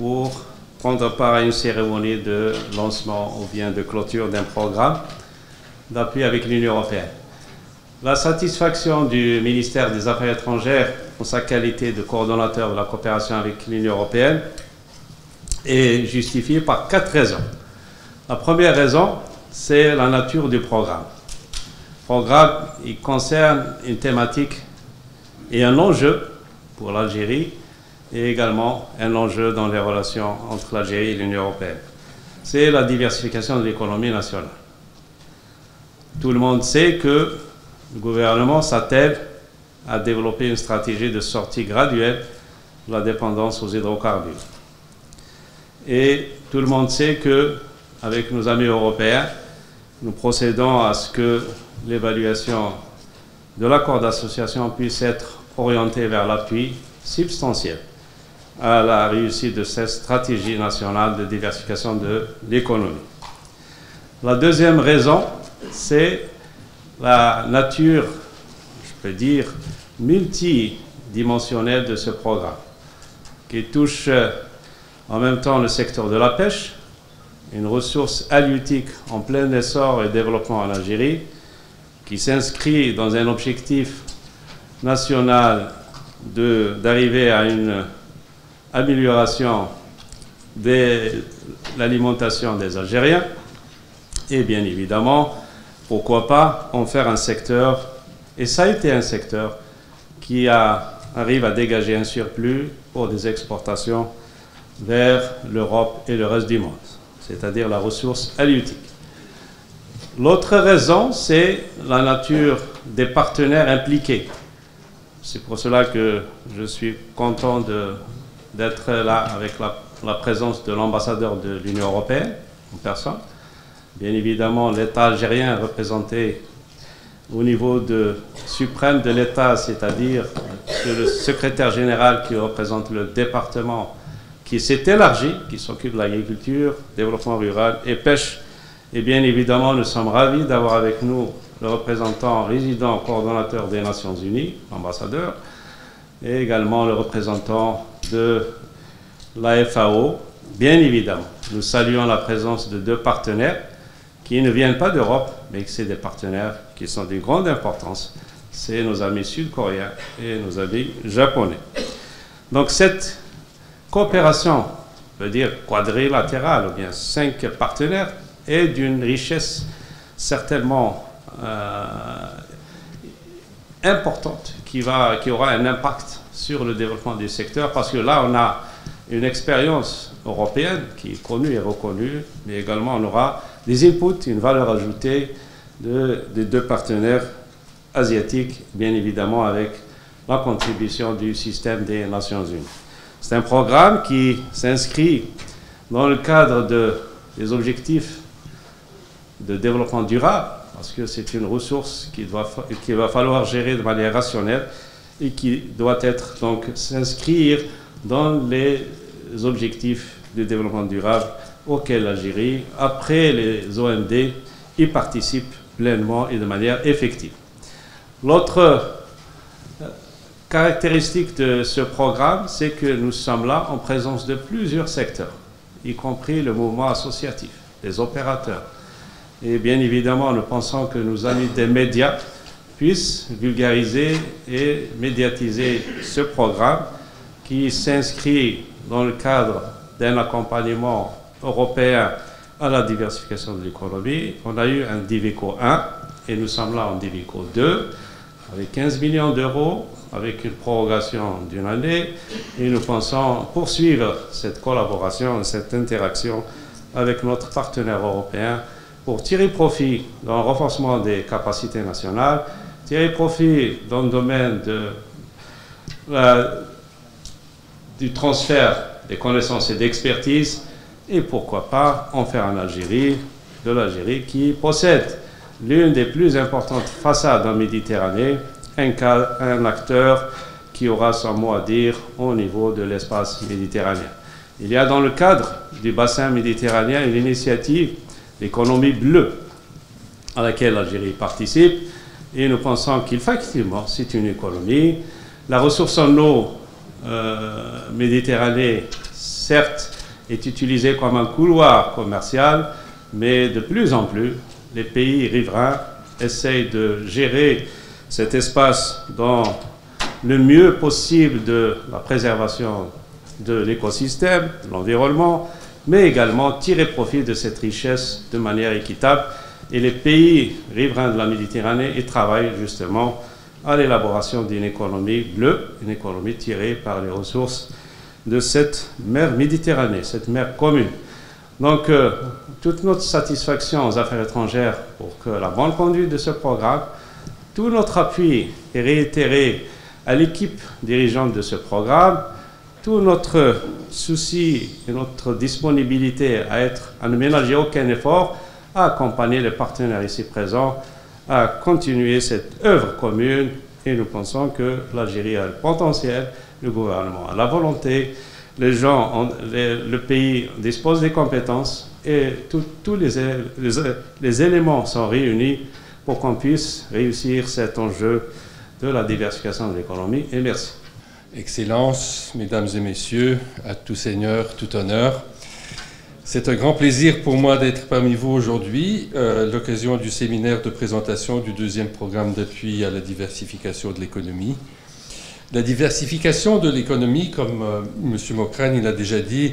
pour prendre part à une cérémonie de lancement ou bien de clôture d'un programme d'appui avec l'Union européenne. La satisfaction du ministère des Affaires étrangères en sa qualité de coordonnateur de la coopération avec l'Union européenne est justifiée par 4 raisons. La première raison, c'est la nature du programme. Le programme, il concerne une thématique et un enjeu pour l'Algérie et également un enjeu dans les relations entre l'Algérie et l'Union européenne. C'est la diversification de l'économie nationale. Tout le monde sait que le gouvernement s'attelle à développer une stratégie de sortie graduelle de la dépendance aux hydrocarbures. Et tout le monde sait qu'avec nos amis européens, nous procédons à ce que l'évaluation de l'accord d'association puisse être orientée vers l'appui substantiel à la réussite de cette stratégie nationale de diversification de l'économie. La deuxième raison, c'est la nature, je peux dire, multidimensionnelle de ce programme, qui touche en même temps le secteur de la pêche, une ressource halieutique en plein essor et développement en Algérie, qui s'inscrit dans un objectif national d'arriver à une amélioration de l'alimentation des Algériens, et bien évidemment, pourquoi pas en faire un secteur, et ça a été un secteur qui arrive à dégager un surplus pour des exportations vers l'Europe et le reste du monde, c'est-à-dire la ressource halieutique. L'autre raison, c'est la nature des partenaires impliqués. C'est pour cela que je suis content d'être là avec la présence de l'ambassadeur de l'Union européenne en personne. Bien évidemment, l'État algérien est représenté au niveau suprême de l'État, c'est-à-dire le secrétaire général qui représente le département qui s'est élargi, qui s'occupe de l'agriculture, développement rural et pêche. Et bien évidemment, nous sommes ravis d'avoir avec nous le représentant résident coordonnateur des Nations Unies, l'ambassadeur, et également le représentant de la FAO. Bien évidemment, nous saluons la présence de 2 partenaires qui ne viennent pas d'Europe, mais que c'est des partenaires qui sont d'une grande importance. C'est nos amis sud-coréens et nos amis japonais. Donc cette coopération, on peut dire quadrilatérale, ou bien 5 partenaires, est d'une richesse certainement importante qui aura un impact sur le développement du secteur, parce que là on a une expérience européenne qui est connue et reconnue, mais également on aura des inputs, une valeur ajoutée des 2 partenaires asiatiques, bien évidemment avec la contribution du système des Nations Unies. C'est un programme qui s'inscrit dans le cadre des objectifs de développement durable, parce que c'est une ressource qu'il va falloir gérer de manière rationnelle et qui doit donc s'inscrire dans les objectifs de développement durable auxquels l'Algérie, après les OMD, y participe pleinement et de manière effective. L'autre caractéristique de ce programme, c'est que nous sommes là en présence de plusieurs secteurs, y compris le mouvement associatif, les opérateurs. Et bien évidemment, nous pensons que nos amis des médias puissent vulgariser et médiatiser ce programme qui s'inscrit dans le cadre d'un accompagnement européen à la diversification de l'économie. On a eu un DIVECO 1 et nous sommes là en DIVECO 2 avec 15 millions d'euros, avec une prorogation d'1 année, et nous pensons poursuivre cette collaboration, cette interaction avec notre partenaire européen pour tirer profit dans le renforcement des capacités nationales, tirer profit dans le domaine du transfert des connaissances et d'expertise, et pourquoi pas en faire en Algérie, de l'Algérie qui possède l'une des plus importantes façades en Méditerranée, un acteur qui aura son mot à dire au niveau de l'espace méditerranéen. Il y a dans le cadre du bassin méditerranéen une initiative d'économie bleue à laquelle l'Algérie participe, et nous pensons qu'effectivement c'est une économie. La ressource en eau Méditerranée, certes, est utilisé comme un couloir commercial, mais de plus en plus, les pays riverains essayent de gérer cet espace dans le mieux possible de la préservation de l'écosystème, de l'environnement, mais également tirer profit de cette richesse de manière équitable. Et les pays riverains de la Méditerranée y travaillent justement à l'élaboration d'une économie bleue, une économie tirée par les ressources de cette mer Méditerranée, cette mer commune. Donc, toute notre satisfaction aux affaires étrangères pour que la bonne conduite de ce programme, tout notre appui est réitéré à l'équipe dirigeante de ce programme, tout notre souci et notre disponibilité à ne ménager aucun effort, à accompagner les partenaires ici présents, à continuer cette œuvre commune. Et nous pensons que l'Algérie a le potentiel, le gouvernement a la volonté, les gens, le pays dispose des compétences et tous les éléments sont réunis pour qu'on puisse réussir cet enjeu de la diversification de l'économie. Et merci. Excellences, Mesdames et Messieurs, à tout seigneur, tout honneur. C'est un grand plaisir pour moi d'être parmi vous aujourd'hui, à l'occasion du séminaire de présentation du deuxième programme d'appui à la diversification de l'économie. La diversification de l'économie, comme M. Mokrane il a déjà dit,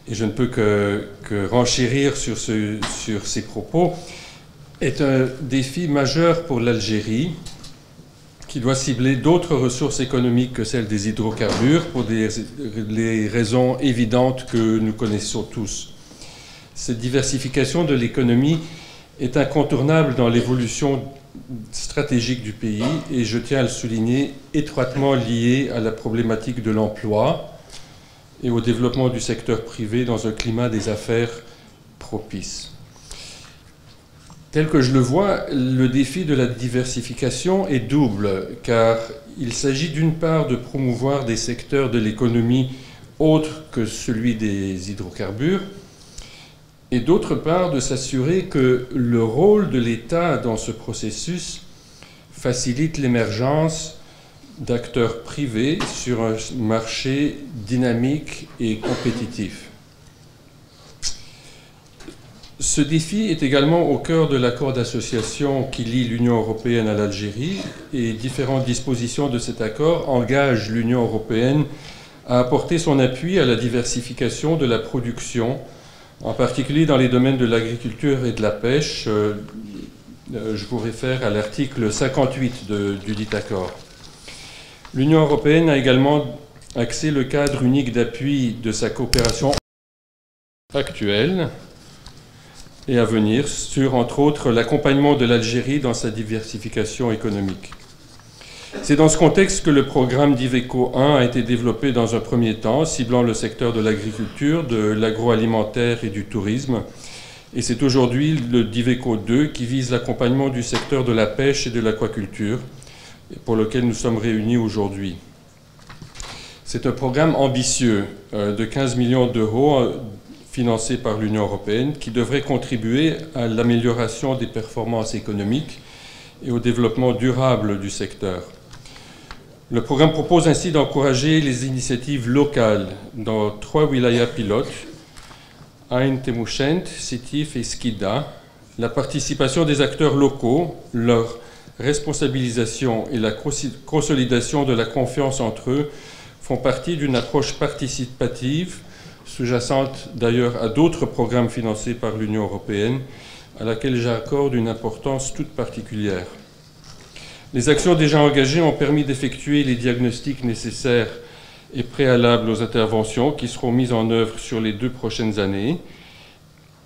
et je ne peux que renchérir sur ces propos, est un défi majeur pour l'Algérie, qui doit cibler d'autres ressources économiques que celles des hydrocarbures pour les raisons évidentes que nous connaissons tous. Cette diversification de l'économie est incontournable dans l'évolution stratégique du pays et, je tiens à le souligner, étroitement liée à la problématique de l'emploi et au développement du secteur privé dans un climat des affaires propice. Tel que je le vois, le défi de la diversification est double, car il s'agit d'une part de promouvoir des secteurs de l'économie autres que celui des hydrocarbures, et d'autre part de s'assurer que le rôle de l'État dans ce processus facilite l'émergence d'acteurs privés sur un marché dynamique et compétitif. Ce défi est également au cœur de l'accord d'association qui lie l'Union européenne à l'Algérie, et différentes dispositions de cet accord engagent l'Union européenne à apporter son appui à la diversification de la production, en particulier dans les domaines de l'agriculture et de la pêche. Je vous réfère à l'article 58 du dit accord. L'Union européenne a également axé le cadre unique d'appui de sa coopération actuelle et à venir sur, entre autres, l'accompagnement de l'Algérie dans sa diversification économique. C'est dans ce contexte que le programme d'Iveco 1 a été développé dans un premier temps, ciblant le secteur de l'agriculture, de l'agroalimentaire et du tourisme. Et c'est aujourd'hui le d'Iveco 2 qui vise l'accompagnement du secteur de la pêche et de l'aquaculture, pour lequel nous sommes réunis aujourd'hui. C'est un programme ambitieux de 15 millions d'euros financé par l'Union européenne qui devrait contribuer à l'amélioration des performances économiques et au développement durable du secteur. Le programme propose ainsi d'encourager les initiatives locales dans 3 wilayas pilotes, Ain Temushent, Sétif et Skida, la participation des acteurs locaux, leur responsabilisation et la consolidation de la confiance entre eux font partie d'une approche participative, sous-jacente d'ailleurs à d'autres programmes financés par l'Union européenne, à laquelle j'accorde une importance toute particulière. Les actions déjà engagées ont permis d'effectuer les diagnostics nécessaires et préalables aux interventions qui seront mises en œuvre sur les 2 prochaines années,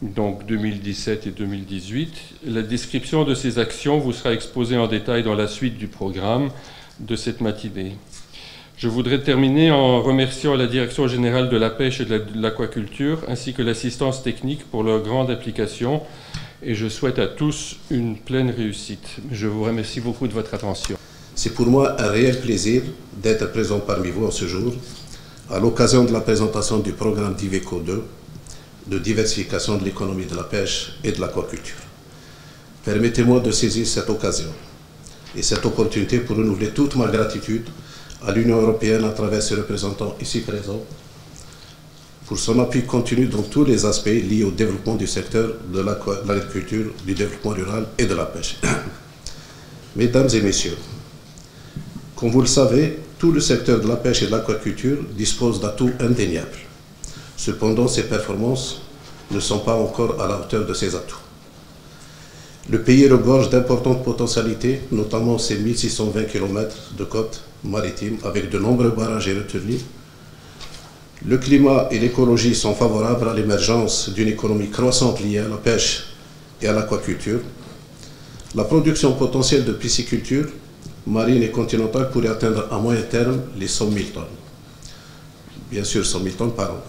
donc 2017 et 2018. La description de ces actions vous sera exposée en détail dans la suite du programme de cette matinée. Je voudrais terminer en remerciant la Direction générale de la pêche et de l'aquaculture ainsi que l'assistance technique pour leur grande implication. Et je souhaite à tous une pleine réussite. Je vous remercie beaucoup de votre attention. C'est pour moi un réel plaisir d'être présent parmi vous en ce jour, à l'occasion de la présentation du programme d'Iveco 2, de diversification de l'économie de la pêche et de l'aquaculture. Permettez-moi de saisir cette occasion et cette opportunité pour renouveler toute ma gratitude à l'Union européenne à travers ses représentants ici présents, pour son appui continu dans tous les aspects liés au développement du secteur de l'agriculture, du développement rural et de la pêche. Mesdames et messieurs, comme vous le savez, tout le secteur de la pêche et de l'aquaculture dispose d'atouts indéniables. Cependant, ses performances ne sont pas encore à la hauteur de ces atouts. Le pays regorge d'importantes potentialités, notamment ses 1620 km de côtes maritimes avec de nombreux barrages et retenues. Le climat et l'écologie sont favorables à l'émergence d'une économie croissante liée à la pêche et à l'aquaculture. La production potentielle de pisciculture marine et continentale pourrait atteindre à moyen terme les 100 000 tonnes. Bien sûr, 100 000 tonnes par an.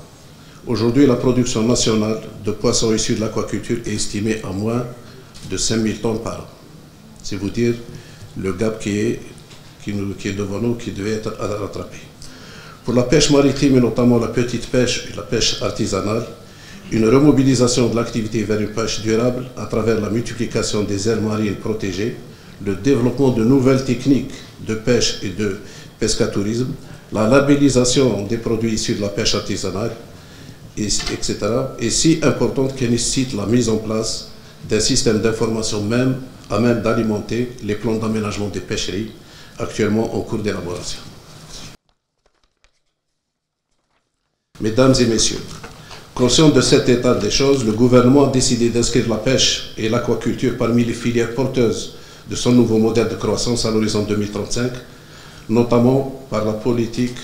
Aujourd'hui, la production nationale de poissons issus de l'aquaculture est estimée à moins de 5 000 tonnes par an. C'est vous dire le gap qui est devant nous, qui devait être rattrapé. Pour la pêche maritime et notamment la petite pêche et la pêche artisanale, une remobilisation de l'activité vers une pêche durable à travers la multiplication des aires marines protégées, le développement de nouvelles techniques de pêche et de pescatourisme, la labellisation des produits issus de la pêche artisanale, etc., est si importante qu'elle nécessite la mise en place d'un système d'information à même d'alimenter les plans d'aménagement des pêcheries actuellement en cours d'élaboration. Mesdames et messieurs, conscient de cet état des choses, le gouvernement a décidé d'inscrire la pêche et l'aquaculture parmi les filières porteuses de son nouveau modèle de croissance à l'horizon 2035, notamment par la politique,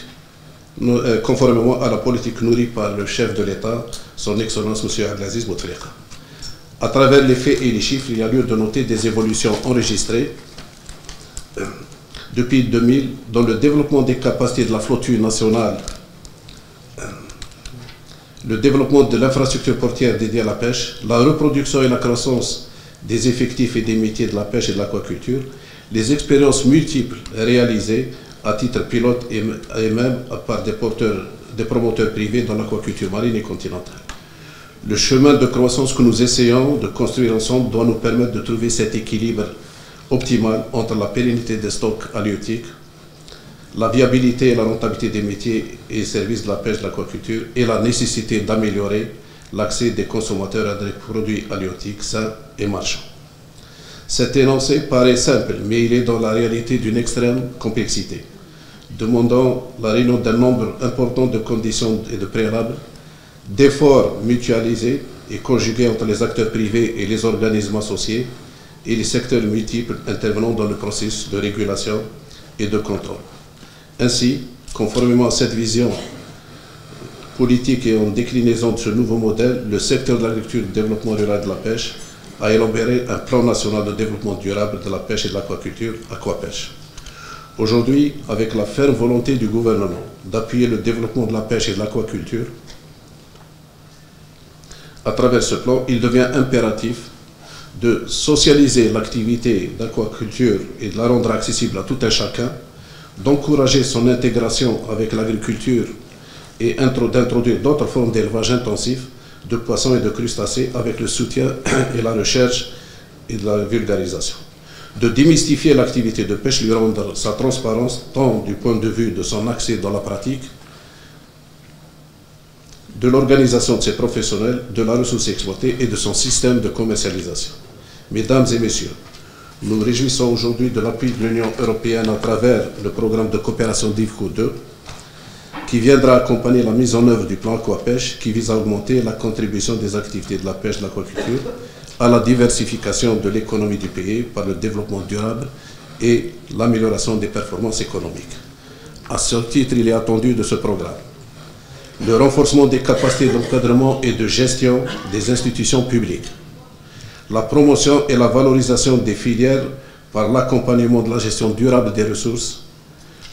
conformément à la politique nourrie par le chef de l'État, son Excellence M. Abdelaziz Bouteflika. À travers les faits et les chiffres, il y a lieu de noter des évolutions enregistrées depuis 2000 dans le développement des capacités de la flotture nationale, le développement de l'infrastructure portière dédiée à la pêche, la reproduction et la croissance des effectifs et des métiers de la pêche et de l'aquaculture, les expériences multiples réalisées à titre pilote et même par des promoteurs privés dans l'aquaculture marine et continentale. Le chemin de croissance que nous essayons de construire ensemble doit nous permettre de trouver cet équilibre optimal entre la pérennité des stocks halieutiques, la viabilité et la rentabilité des métiers et services de la pêche et de l'aquaculture et la nécessité d'améliorer l'accès des consommateurs à des produits halieutiques sains et marchands. Cet énoncé paraît simple, mais il est dans la réalité d'une extrême complexité, demandant la réunion d'un nombre important de conditions et de préalables, d'efforts mutualisés et conjugués entre les acteurs privés et les organismes associés et les secteurs multiples intervenant dans le processus de régulation et de contrôle. Ainsi, conformément à cette vision politique et en déclinaison de ce nouveau modèle, le secteur de l'agriculture, du développement rural et de la pêche a élaboré un plan national de développement durable de la pêche et de l'aquaculture, Aquapêche. Aujourd'hui, avec la ferme volonté du gouvernement d'appuyer le développement de la pêche et de l'aquaculture, à travers ce plan, il devient impératif de socialiser l'activité d'aquaculture et de la rendre accessible à tout un chacun, d'encourager son intégration avec l'agriculture et d'introduire d'autres formes d'élevage intensif de poissons et de crustacés avec le soutien et la recherche et de la vulgarisation. De démystifier l'activité de pêche, lui rendre sa transparence tant du point de vue de son accès dans la pratique, de l'organisation de ses professionnels, de la ressource exploitée et de son système de commercialisation. Mesdames et messieurs, nous nous réjouissons aujourd'hui de l'appui de l'Union européenne à travers le programme de coopération DIVCO 2 qui viendra accompagner la mise en œuvre du plan Aquapêche qui vise à augmenter la contribution des activités de la pêche et de l'aquaculture à la diversification de l'économie du pays par le développement durable et l'amélioration des performances économiques. À ce titre, il est attendu de ce programme le renforcement des capacités d'encadrement et de gestion des institutions publiques, la promotion et la valorisation des filières par l'accompagnement de la gestion durable des ressources,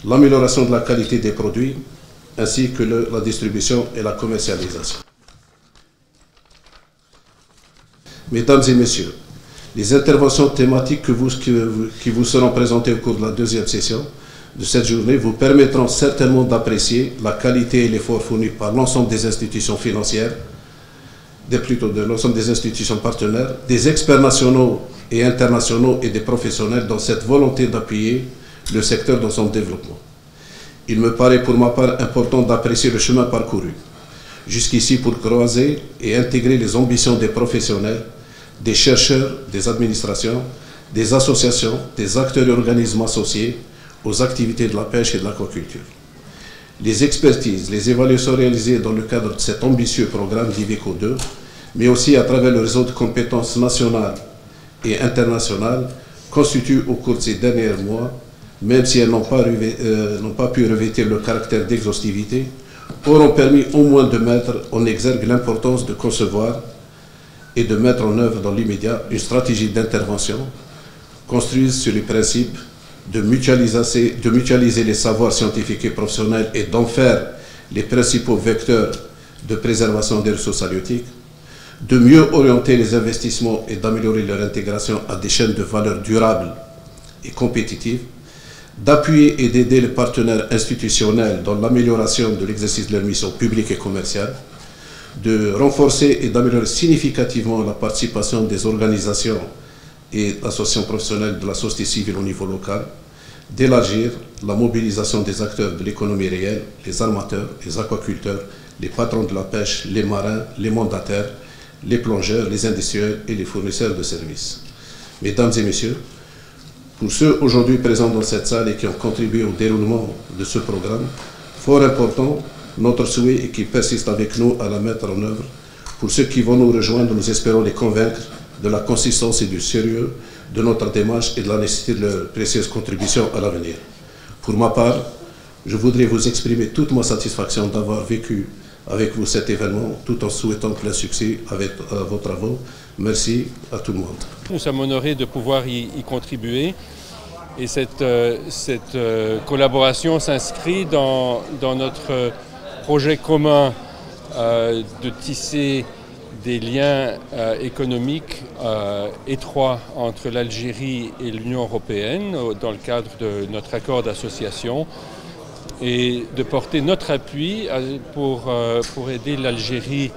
l'amélioration de la qualité des produits, ainsi que la distribution et la commercialisation. Mesdames et messieurs, les interventions thématiques qui vous seront présentées au cours de la deuxième session de cette journée vous permettront certainement d'apprécier la qualité et l'effort fourni par l'ensemble des institutions financières, de l'ensemble des institutions partenaires, des experts nationaux et internationaux et des professionnels dans cette volonté d'appuyer le secteur dans son développement. Il me paraît pour ma part important d'apprécier le chemin parcouru, jusqu'ici pour croiser et intégrer les ambitions des professionnels, des chercheurs, des administrations, des associations, des acteurs et organismes associés aux activités de la pêche et de l'aquaculture. Les expertises, les évaluations réalisées dans le cadre de cet ambitieux programme d'Iveco 2, mais aussi à travers le réseau de compétences nationales et internationales, constituent au cours de ces derniers mois, même si elles n'ont pas pu revêtir le caractère d'exhaustivité, auront permis au moins de mettre en exergue l'importance de concevoir et de mettre en œuvre dans l'immédiat une stratégie d'intervention construite sur les principes de mutualiser les savoirs scientifiques et professionnels et d'en faire les principaux vecteurs de préservation des ressources halieutiques, de mieux orienter les investissements et d'améliorer leur intégration à des chaînes de valeur durables et compétitives, d'appuyer et d'aider les partenaires institutionnels dans l'amélioration de l'exercice de leurs missions publiques et commerciales, de renforcer et d'améliorer significativement la participation des organisations et associations professionnelles de la société civile au niveau local, d'élargir la mobilisation des acteurs de l'économie réelle, les armateurs, les aquaculteurs, les patrons de la pêche, les marins, les mandataires, les plongeurs, les industriels et les fournisseurs de services. Mesdames et messieurs, pour ceux aujourd'hui présents dans cette salle et qui ont contribué au déroulement de ce programme, fort important, notre souhait est qu'ils persistent avec nous à la mettre en œuvre. Pour ceux qui vont nous rejoindre, nous espérons les convaincre de la consistance et du sérieux de notre démarche et de la nécessité de leur précieuse contribution à l'avenir. Pour ma part, je voudrais vous exprimer toute ma satisfaction d'avoir vécu avec vous cet événement, tout en souhaitant plein succès avec vos travaux. Merci à tout le monde. Nous sommes honorés de pouvoir y contribuer et cette collaboration s'inscrit dans notre projet commun de tisser des liens économiques étroits entre l'Algérie et l'Union européenne dans le cadre de notre accord d'association et de porter notre appui pour aider l'Algérie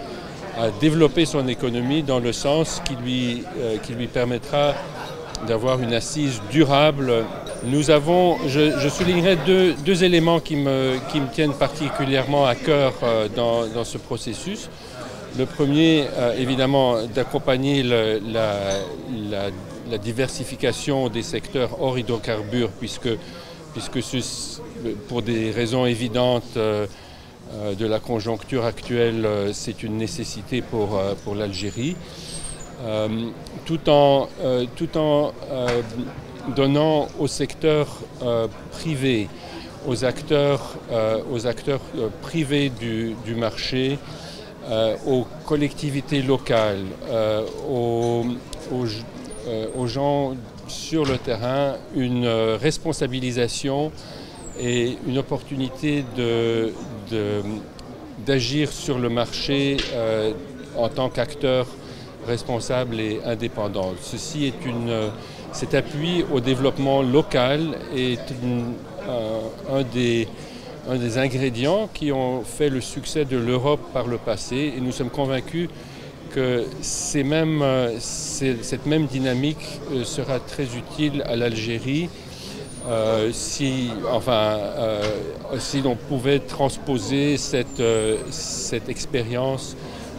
à développer son économie dans le sens qui lui permettra d'avoir une assise durable. Je soulignerai deux éléments qui me tiennent particulièrement à cœur dans ce processus. Le premier, évidemment, d'accompagner la diversification des secteurs hors hydrocarbures, puisque pour des raisons évidentes de la conjoncture actuelle, c'est une nécessité pour l'Algérie, tout en donnant au secteur privé, aux acteurs privés du marché, aux collectivités locales, aux gens sur le terrain, une responsabilisation et une opportunité d'agir sur le marché en tant qu'acteur responsable et indépendant. Cet appui au développement local est un des ingrédients qui ont fait le succès de l'Europe par le passé, et nous sommes convaincus que cette même dynamique sera très utile à l'Algérie si l'on pouvait transposer cette expérience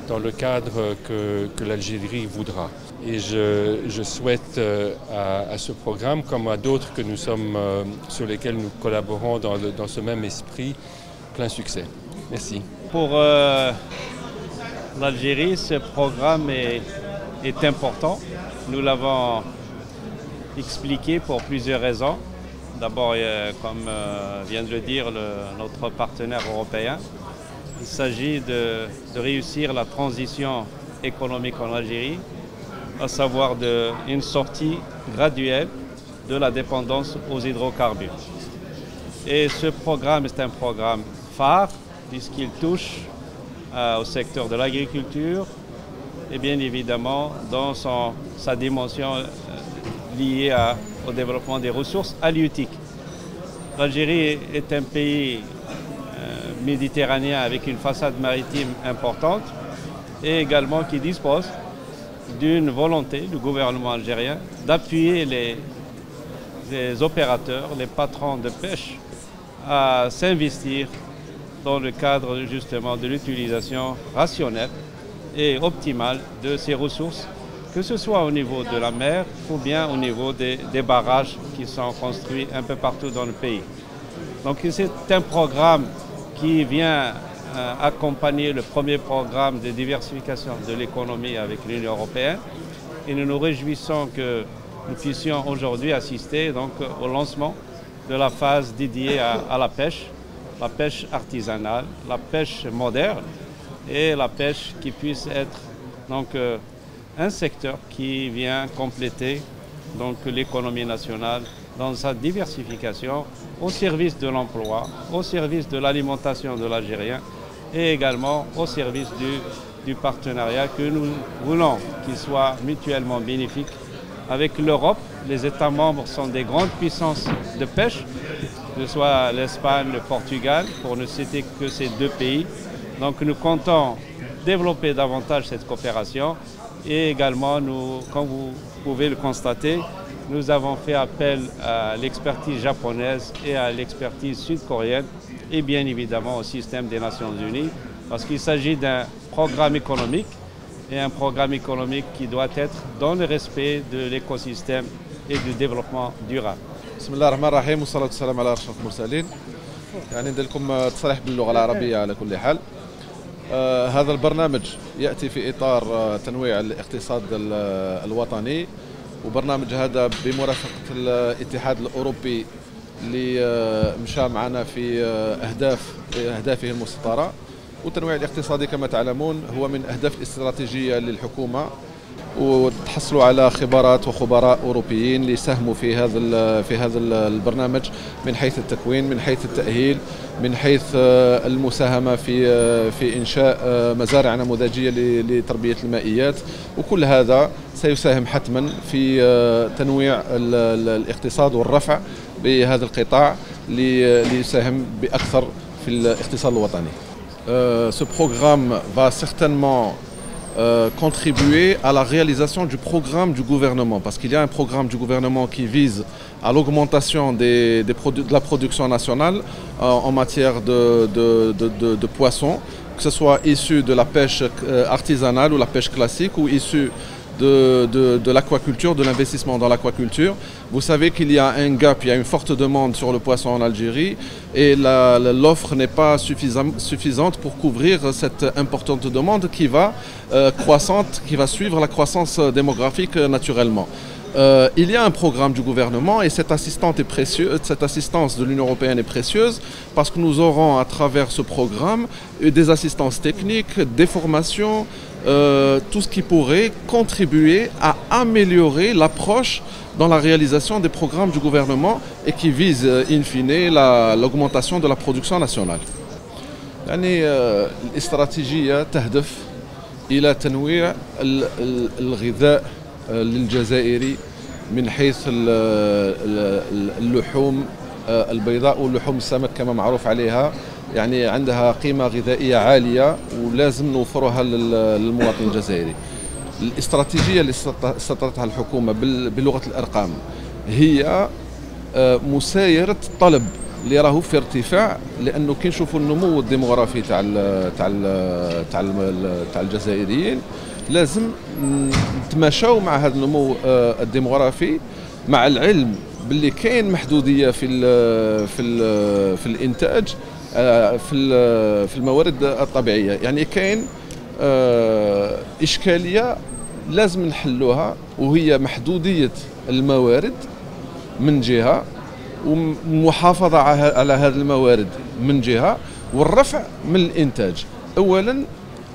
dans le cadre que l'Algérie voudra. Et je souhaite à ce programme, comme à d'autres sur lesquels nous collaborons dans ce même esprit, plein succès. Merci. Pour l'Algérie, ce programme est important. Nous l'avons expliqué pour plusieurs raisons. D'abord, comme vient de le dire notre partenaire européen, il s'agit de réussir la transition économique en Algérie, à savoir une sortie graduelle de la dépendance aux hydrocarbures. Et ce programme est un programme phare, puisqu'il touche au secteur de l'agriculture et bien évidemment dans sa dimension liée au développement des ressources halieutiques. L'Algérie est un pays méditerranéen avec une façade maritime importante et également qui dispose d'une volonté du gouvernement algérien d'appuyer les opérateurs, les patrons de pêche à s'investir dans le cadre justement de l'utilisation rationnelle et optimale de ces ressources, que ce soit au niveau de la mer ou bien au niveau des barrages qui sont construits un peu partout dans le pays. Donc c'est un programme qui vient accompagner le premier programme de diversification de l'économie avec l'Union européenne et nous nous réjouissons que nous puissions aujourd'hui assister donc, au lancement de la phase dédiée à la pêche artisanale, la pêche moderne et la pêche qui puisse être donc, un secteur qui vient compléter donc, l'économie nationale dans sa diversification au service de l'emploi, au service de l'alimentation de l'Algérien et également au service du partenariat que nous voulons qu'il soit mutuellement bénéfique avec l'Europe. Les États membres sont des grandes puissances de pêche, que ce soit l'Espagne, le Portugal, pour ne citer que ces deux pays. Donc nous comptons développer davantage cette coopération et également, comme vous pouvez le constater, nous avons fait appel à l'expertise japonaise et à l'expertise sud-coréenne et bien évidemment au système des Nations Unies parce qu'il s'agit d'un programme économique et un programme économique qui doit être dans le respect de l'écosystème et du développement durable. بسم الله الرحمن الرحيم والصلاة والسلام على أشرف المرسلين. يعني ندير لكم تصريح باللغة العربية على كل حال. هذا البرنامج يأتي في إطار تنويع الاقتصاد الوطني وبرنامج هذا بمرافقة الاتحاد الأوروبي اللي مشى معنا في أهدافه المسطرة. والتنويع الاقتصادي كما تعلمون هو من أهداف الاستراتيجية للحكومة وتحصلوا على خبرات وخبراء أوروبيين ليساهموا في هذا البرنامج من حيث التكوين، من حيث التأهيل، من حيث المساهمة في إنشاء مزارع نموذجية لتربية المائيات، وكل هذا سيساهم حتما في تنويع الاقتصاد والرفع بهذا القطاع ليساهم بأكثر في الاقتصاد الوطني. Ce programme va certainement contribuer à la réalisation du programme du gouvernement, parce qu'il y a un programme du gouvernement qui vise à l'augmentation de la production nationale en matière de poissons, que ce soit issu de la pêche artisanale ou la pêche classique ou issu de l'aquaculture, de l'investissement dans l'aquaculture. Vous savez qu'il y a un gap, il y a une forte demande sur le poisson en Algérie et l'offre n'est pas suffisante pour couvrir cette importante demande qui va croissante, qui va suivre la croissance démographique naturellement. Il y a un programme du gouvernement et cette assistance de l'Union européenne est précieuse parce que nous aurons à travers ce programme des assistances techniques, des formations, tout ce qui pourrait contribuer à améliorer l'approche dans la réalisation des programmes du gouvernement et qui vise in fine l'augmentation de la production nationale. يعني الاستراتيجية تهدف إلى تنويع الغذاء للجزائري من حيث اللحوم البيضاء واللحوم السمك كما معروف عليها، يعني عندها قيمة غذائية عالية ولازم نوفرها للمواطن الجزائري. الاستراتيجية اللي استطرتها الحكومة بلغة الأرقام هي مسايرة الطلب اللي راهو في ارتفاع، لأنه كي نشوفوا النمو الديموغرافي تاع الجزائريين لازم نتماشاو مع هذا النمو الديموغرافي، مع العلم باللي كاين محدودية في الإنتاج في الموارد الطبيعية، يعني كاين إشكالية لازم نحلوها وهي محدودية الموارد من جهة ومحافظة على هذه الموارد من جهة والرفع من الإنتاج. أولا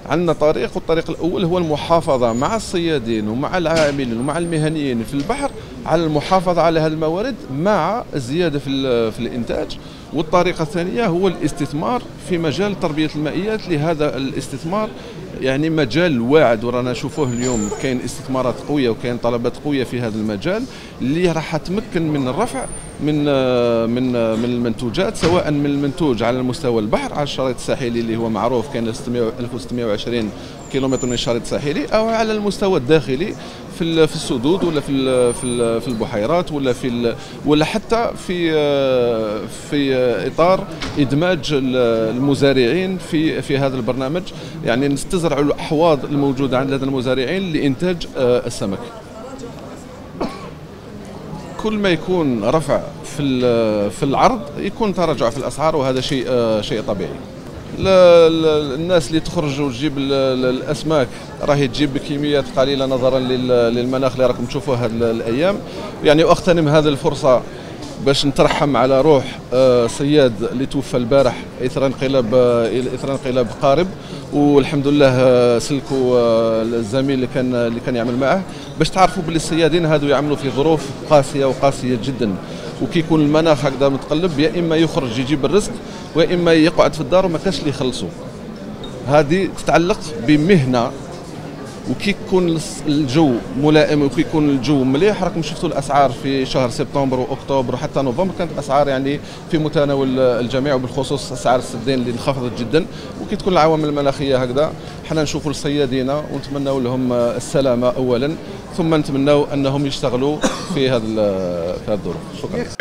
عندنا طريق، والطريق الأول هو المحافظة مع الصيادين ومع العاملين ومع المهنيين في البحر على المحافظة على هذه الموارد مع الزيادة في الإنتاج. والطريقة الثانية هو الاستثمار في مجال تربية المائيات، لهذا الاستثمار يعني مجال واعد ورانا نشوفوه اليوم، كاين استثمارات قوية وكاين طلبات قوية في هذا المجال اللي راح تمكن من الرفع من المنتوجات، سواء من المنتوج على المستوى البحر على الشريط الساحلي اللي هو معروف كاين 1620 كيلومتر من الشريط الساحلي، أو على المستوى الداخلي في السدود ولا في البحيرات ولا حتى في اطار ادماج المزارعين في هذا البرنامج، يعني نستزرعوا الاحواض الموجوده عند المزارعين لانتاج السمك. كل ما يكون رفع في العرض يكون تراجع في الاسعار، وهذا شيء طبيعي. الناس اللي تخرج وتجيب الاسماك راهي تجيب بكميات قليله نظرا للمناخ اللي راكم تشوفوه هذه الايام. يعني اغتنم هذه الفرصه باش نترحم على روح صياد اللي توفى البارح اثر انقلاب قارب، والحمد لله سلكوا الزميل اللي كان يعمل معه، باش تعرفوا باللي الصيادين هذو يعملوا في ظروف قاسيه وقاسيه جدا. وكي يكون المناخ هكذا متقلب، يا اما يخرج يجيب الرزق، ويا اما يقعد في الدار وما كاش اللي يخلصوا. هذه تتعلق بمهنه، وكي يكون الجو ملائم وكي يكون الجو مليح راكم شفتوا الاسعار في شهر سبتمبر واكتوبر وحتى نوفمبر كانت الاسعار يعني في متناول الجميع، وبالخصوص اسعار السدين اللي انخفضت جدا. وكي تكون العوامل المناخيه هكذا حنا نشوفوا الصيادين ونتمنوا لهم السلامه اولا، ثم نتمنوا انهم يشتغلوا في هذه الظروف. شكرا.